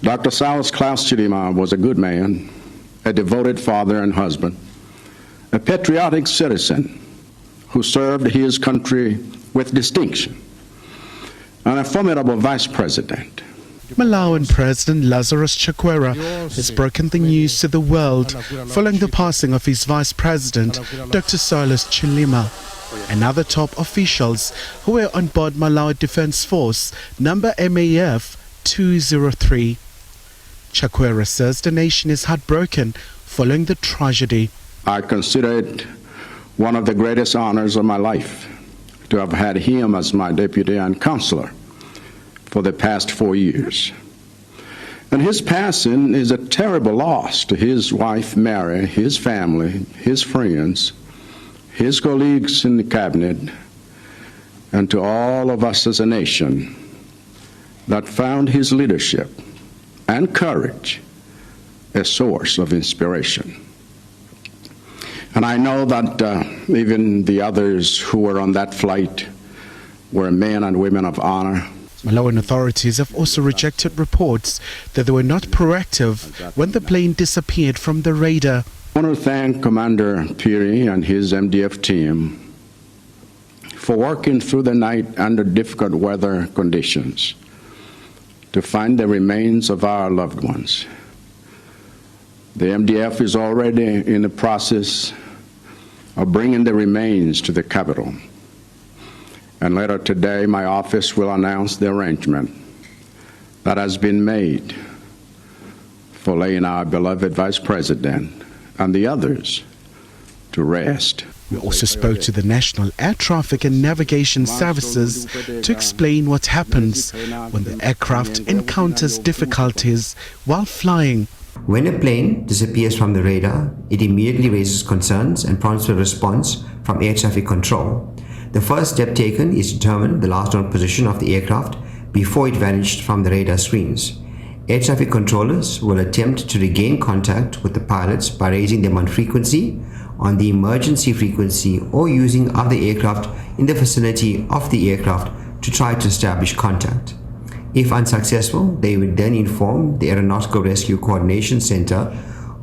Dr. Saulos Chilima was a good man, a devoted father and husband, a patriotic citizen who served his country with distinction, and a formidable vice president. Malawian President Lazarus Chakwera has broken the news to the world following the passing of his Vice President, Dr. Saulos Chilima, and other top officials who were on board Malawi Defense Force number MAF 203. Chakwera says the nation is heartbroken following the tragedy. I consider it one of the greatest honors of my life to have had him as my deputy and counselor for the past 4 years. And his passing is a terrible loss to his wife Mary, his family, his friends, his colleagues in the cabinet, and to all of us as a nation that found his leadership and courage a source of inspiration. And I know that even the others who were on that flight were men and women of honor. Malawian authorities have also rejected reports that they were not proactive when the plane disappeared from the radar. I want to thank Commander Piri and his MDF team for working through the night under difficult weather conditions to find the remains of our loved ones. The MDF is already in the process of bringing the remains to the capital. And later today, my office will announce the arrangement that has been made for laying our beloved Vice President and the others to rest. We also spoke to the National Air Traffic and Navigation Services to explain what happens when the aircraft encounters difficulties while flying. When a plane disappears from the radar, it immediately raises concerns and prompts a response from air traffic control. The first step taken is to determine the last known position of the aircraft before it vanished from the radar screens. Air traffic controllers will attempt to regain contact with the pilots by raising them on frequency, on the emergency frequency, or using other aircraft in the vicinity of the aircraft to try to establish contact. If unsuccessful, they will then inform the Aeronautical Rescue Coordination Center,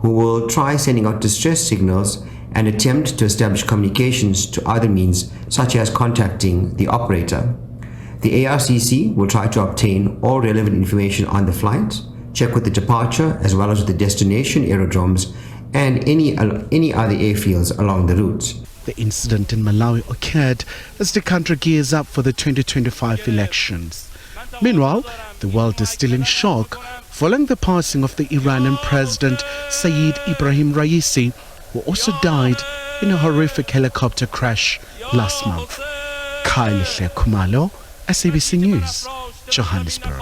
who will try sending out distress signals and attempt to establish communications to other means, such as contacting the operator. The ARCC will try to obtain all relevant information on the flight, check with the departure as well as with the destination aerodromes and any other airfields along the route. The incident in Malawi occurred as the country gears up for the 2025 elections. Meanwhile, the world is still in shock following the passing of the Iranian President Saeed Ibrahim Raisi, who also died in a horrific helicopter crash last month. Khumalo, SABC News, Johannesburg.